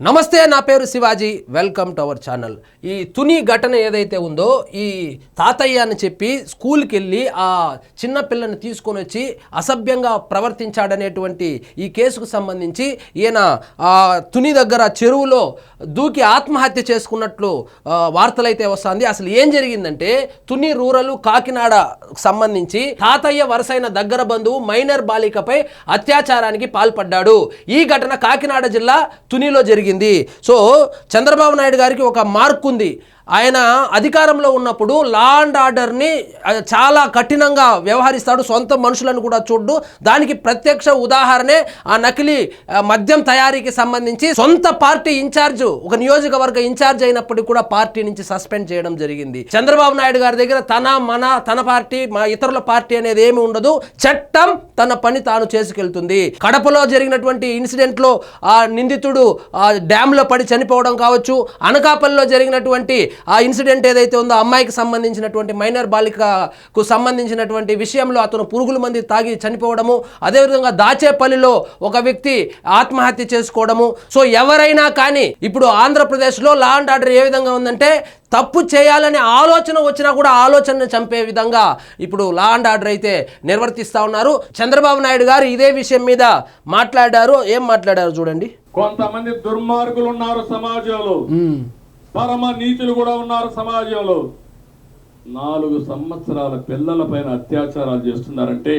నమస్తే, నా పేరు Shivaji. Welcome to our channel. ఈ తుని ఘటన ఏదైతే ఉందో, ఈ తాతయ్య అని చెప్పి స్కూల్కి వెళ్ళి ఆ చిన్న పిల్లని తీసుకొని వచ్చి అసభ్యంగా ప్రవర్తించాడనేటువంటి ఈ కేసుకు సంబంధించి ఈయన తుని దగ్గర చెరువులో దూకి ఆత్మహత్య చేసుకున్నట్లు వార్తలైతే వస్తుంది. అసలు ఏం జరిగిందంటే, తుని రూరల్ కాకినాడ సంబంధించి తాతయ్య వరుసైన దగ్గర బంధువు మైనర్ బాలికపై అత్యాచారానికి పాల్పడ్డాడు. ఈ ఘటన కాకినాడ జిల్లా తునిలో జరిగింది. సో చంద్రబాబు నాయుడు గారికి ఒక మార్క్ ఉంది. ఆయన అధికారంలో ఉన్నప్పుడు లా అండ్ ఆర్డర్ని చాలా కఠినంగా వ్యవహరిస్తాడు. సొంత మనుషులను కూడా చూడ్డు. దానికి ప్రత్యక్ష ఉదాహరణే ఆ నకిలీ మద్యం తయారీకి సంబంధించి సొంత పార్టీ ఇన్ఛార్జ్, ఒక నియోజకవర్గ ఇన్ఛార్జ్ అయినప్పటికీ కూడా పార్టీ నుంచి సస్పెండ్ చేయడం జరిగింది. చంద్రబాబు నాయుడు గారి దగ్గర తన పార్టీ, మా ఇతరుల పార్టీ అనేది ఏమి ఉండదు. చట్టం తన పని తాను చేసుకెళ్తుంది. కడపలో జరిగినటువంటి ఇన్సిడెంట్ లో ఆ నిందితుడు డ్యామ్ లో పడి చనిపోవడం కావచ్చు, అనకాపల్లిలో జరిగినటువంటి ఆ ఇన్సిడెంట్ ఏదైతే ఉందో, అమ్మాయికి సంబంధించినటువంటి మైనర్ బాలికకు సంబంధించినటువంటి విషయంలో అతను పురుగుల మంది తాగి చనిపోవడము, అదేవిధంగా దాచేపల్లిలో ఒక వ్యక్తి ఆత్మహత్య చేసుకోవడము. సో ఎవరైనా కానీ ఇప్పుడు ఆంధ్రప్రదేశ్లో లా అండ్ ఆర్డర్ ఏ విధంగా ఉందంటే, తప్పు చేయాలనే ఆలోచన వచ్చినా కూడా ఆలోచనను చంపే విధంగా ఇప్పుడు లా అండ్ ఆర్డర్ అయితే నిర్వర్తిస్తూ ఉన్నారు. చంద్రబాబు నాయుడు గారు ఇదే విషయం మీద మాట్లాడారు. ఏం మాట్లాడారు చూడండి. కొంతమంది దుర్మార్గులు ఉన్నారు సమాజంలో, పరమ నీతులు కూడా ఉన్నారు సమాజంలో. 4 సంవత్సరాల పిల్లల పైన అత్యాచారాలు చేస్తున్నారంటే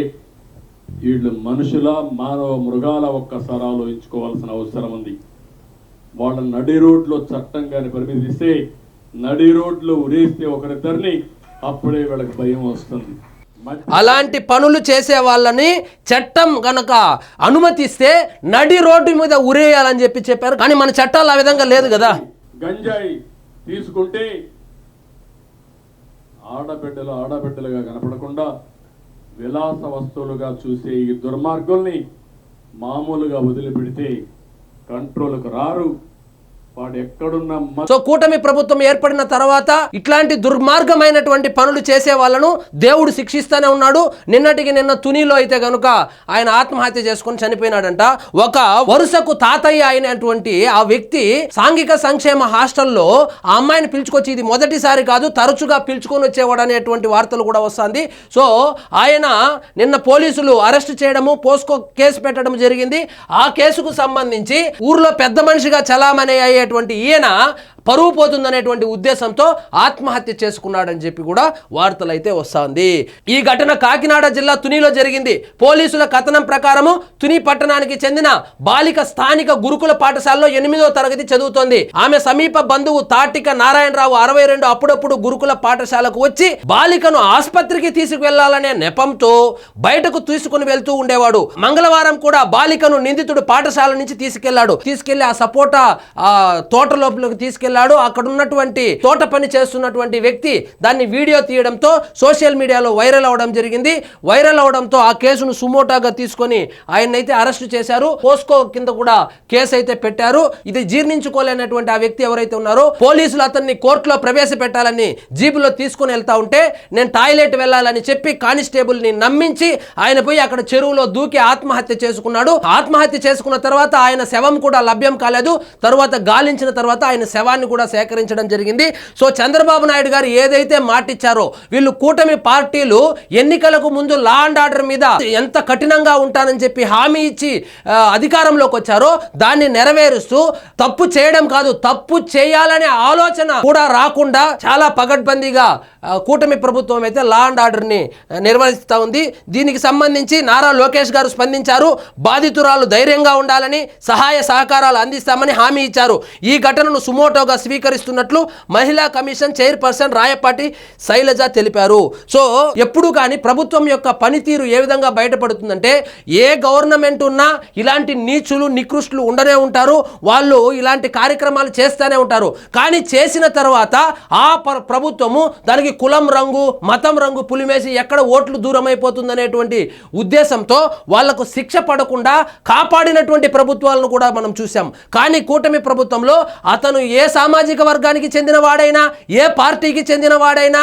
వీళ్ళు మనుషుల, మానవ మృగాల ఒక్కసారి ఆలోచించుకోవాల్సిన అవసరం ఉంది. వాళ్ళ నడి రోడ్లో చట్టం కానీ పరిమితిస్తే, నడి రోడ్లో ఉరేస్తే ఒకరిద్దరిని, అప్పుడే వీళ్ళకి భయం వస్తుంది. అలాంటి పనులు చేసే వాళ్ళని చట్టం గనక అనుమతిస్తే నడి రోడ్డు మీద ఉరేయాలని చెప్పారు. కానీ మన చట్టాలు ఆ విధంగా లేదు కదా. గంజాయి తీసుకుంటే ఆడబిడ్డలుగా కనపడకుండా విలాస వస్తువులుగా చూసే ఈ దుర్మార్గుల్ని మామూలుగా వదిలిపెడితే కంట్రోల్కు రారు. సో కూటమి ప్రభుత్వం ఏర్పడిన తర్వాత ఇట్లాంటి దుర్మార్గమైనటువంటి పనులు చేసే వాళ్ళను దేవుడు శిక్షిస్తూనే ఉన్నాడు. నిన్న తునిలో అయితే గనుక ఆయన ఆత్మహత్య చేసుకుని చనిపోయినాడంట. ఒక వరుసకు తాతయ్య అయినటువంటి ఆ వ్యక్తి సాంఘిక సంక్షేమ హాస్టల్లో ఆ అమ్మాయిని పిలుచుకొచ్చి, ఇది మొదటిసారి కాదు, తరచుగా పిలుచుకొని వచ్చేవాడు అనేటువంటి వార్తలు కూడా వస్తుంది. సో ఆయన నిన్న పోలీసులు అరెస్ట్ చేయడము, పోస్కో కేసు పెట్టడం జరిగింది. ఆ కేసుకు సంబంధించి ఊర్లో పెద్ద మనిషిగా చలామణి అయ్యే ఈయన పరువు పోతుందనేటువంటి ఉద్దేశంతో ఆత్మహత్య చేసుకున్నాడని చెప్పి కూడా వార్తలు అయితే వస్తుంది. ఈ ఘటన కాకినాడ జిల్లా తునిలో జరిగింది. పోలీసుల కథనం ప్రకారము తుని పట్టణానికి చెందిన బాలిక స్థానిక గురుకుల పాఠశాలలో 8వ తరగతి చదువుతోంది. ఆమె సమీప బంధువు తాటిక నారాయణరావు 62 అప్పుడప్పుడు గురుకుల పాఠశాలకు వచ్చి బాలికను ఆసుపత్రికి తీసుకువెళ్లాలనే నెపంతో బయటకు తీసుకుని వెళ్తూ ఉండేవాడు. మంగళవారం కూడా బాలికను నిందితుడు పాఠశాల నుంచి తీసుకెళ్లి ఆ సపోటా తోట లోపలికి తీసుకెళ్లాడు. అక్కడ ఉన్నటువంటి తోట పని చేస్తున్నటువంటి వ్యక్తి దాన్ని వీడియో తీయడంతో సోషల్ మీడియాలో వైరల్ అవడం జరిగింది. వైరల్ అవడంతో ఆ కేసును సుమోటాగా తీసుకొని ఆయన్నైతే అరెస్ట్ చేశారు. పోస్కో కింద కూడా కేసు అయితే పెట్టారు. ఇది జీర్ణించుకోలేనటువంటి ఆ వ్యక్తి ఎవరైతే ఉన్నారో, పోలీసులు అతన్ని కోర్టులో ప్రవేశపెట్టాలని జీబులో తీసుకుని వెళ్తా ఉంటే, నేను టాయిలెట్ వెళ్ళాలని చెప్పి కానిస్టేబుల్ ని నమ్మించి ఆయన పోయి అక్కడ చెరువులో దూకి ఆత్మహత్య చేసుకున్నాడు. ఆత్మహత్య చేసుకున్న తర్వాత ఆయన శవం కూడా లభ్యం కాలేదు. తర్వాత గాలించిన తర్వాత ఆయన శవాన్ని కూడా సేకరించడం జరిగింది. సో చంద్రబాబు నాయుడు గారు ఏదైతే మాటిచ్చారో, వీళ్ళు కూటమి పార్టీలు ఎన్నికలకు ముందు లా అండ్ ఆర్డర్ మీద ఎంత కఠినంగా ఉంటానని చెప్పి హామీ ఇచ్చి అధికారంలోకి వచ్చారో, దాన్ని నెరవేరుస్తూ తప్పు చేయడం కాదు, తప్పు చేయాలనే ఆలోచన కూడా రాకుండా చాలా పగడ్బందీగా కూటమి ప్రభుత్వం అయితే లా అండ్ ఆర్డర్ ని నిర్వహిస్తూ ఉంది. దీనికి సంబంధించి నారా లోకేష్ గారు స్పందించారు. బాధితురాలు ధైర్యంగా ఉండాలని, సహాయ సహకారాలు అందిస్తామని హామీ ఇచ్చారు. ఈ ఘటనను సుమోటోగా స్వీకరిస్తున్నట్లు మహిళా కమిషన్ చైర్పర్సన్ రాయపాటి శైలజ తెలిపారు. సో ఎప్పుడు కానీ ప్రభుత్వం యొక్క పనితీరు ఏ విధంగా బయటపడుతుందంటే, ఏ గవర్నమెంట్ ఉన్నా ఇలాంటి నీచులు నికృష్టులు ఉండనే ఉంటారు. వాళ్ళు ఇలాంటి కార్యక్రమాలు చేస్తూనే ఉంటారు. కానీ చేసిన తర్వాత ఆ ప్రభుత్వము దానికి కులం రంగు, మతం రంగు పులిమేసి ఎక్కడ ఓట్లు దూరం అయిపోతుందనేటువంటి ఉద్దేశంతో వాళ్లకు శిక్ష పడకుండా కాపాడినటువంటి ప్రభుత్వాలను కూడా మనం చూసాం. కానీ కూటమి ప్రభుత్వంలో అతను ఏ సామాజిక వర్గానికి చెందిన వాడైనా, ఏ పార్టీకి చెందిన వాడైనా,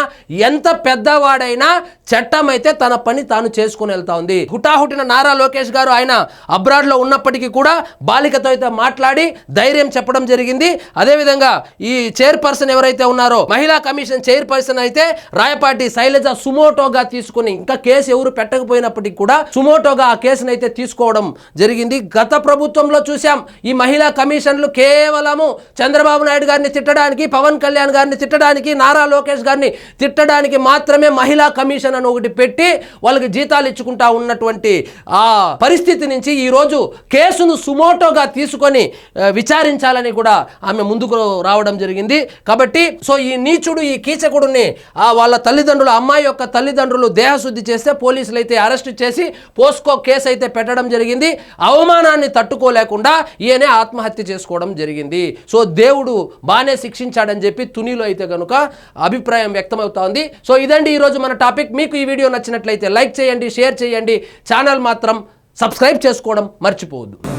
ఎంత పెద్దవాడైనా చట్టం అయితే తన పని తాను చేసుకుని వెళ్తా ఉంది. హుటాహుటిన నారా లోకేష్ గారు ఆయన అబ్రాడ్లో ఉన్నప్పటికీ కూడా బాలికతో అయితే మాట్లాడి ధైర్యం చెప్పడం జరిగింది. అదేవిధంగా ఈ చైర్పర్సన్ ఎవరైతే ఉన్నారో, మహిళా కమిషన్ చైర్పర్సన్ అయితే రాయపాటి శైలజ సుమోటోగా తీసుకుని, ఇంకా కేసు ఎవరు పెట్టకపోయినప్పటికీ కూడా సుమోటోగా ఆ కేసును అయితే తీసుకోవడం జరిగింది. గత ప్రభుత్వంలో చూసాం ఈ మహిళా కమిషన్లు కేవలము చంద్రబాబు నాయుడు గారిని తిట్టడానికి, పవన్ కళ్యాణ్ గారిని తిట్టడానికి, నారా లోకేష్ గారిని తిట్టడానికి మాత్రమే మహిళా కమిషన్ అని ఒకటి పెట్టి వాళ్ళకి జీతాలు ఇచ్చుకుంటా ఉన్నటువంటి ఆ పరిస్థితి నుంచి ఈరోజు కేసును సుమోటోగా తీసుకొని విచారించాలని కూడా ఆమె ముందుకు రావడం జరిగింది. కాబట్టి ఈ నీచుడు, ఈ కీచకుడిని వాళ్ళ తల్లిదండ్రులు, అమ్మాయి యొక్క తల్లిదండ్రులు దేహశుద్ధి చేస్తే పోలీసులు అయితే అరెస్ట్ చేసి పోస్కో కేసు అయితే పెట్టడం జరిగింది. అవమానాన్ని తట్టుకోలేకుండా ఈయనే ఆత్మహత్య చేసుకోవడం జరిగింది. దేవుడు బాగానే శిక్షించాడని చెప్పి తునిలో అయితే కనుక అభిప్రాయం వ్యక్తమవుతోంది. ఇదండి ఈరోజు మన టాపిక్. మీకు ఈ వీడియో నచ్చినట్లయితే లైక్ చేయండి, షేర్ చేయండి, ఛానల్ మాత్రం సబ్స్క్రైబ్ చేసుకోవడం మర్చిపోవద్దు.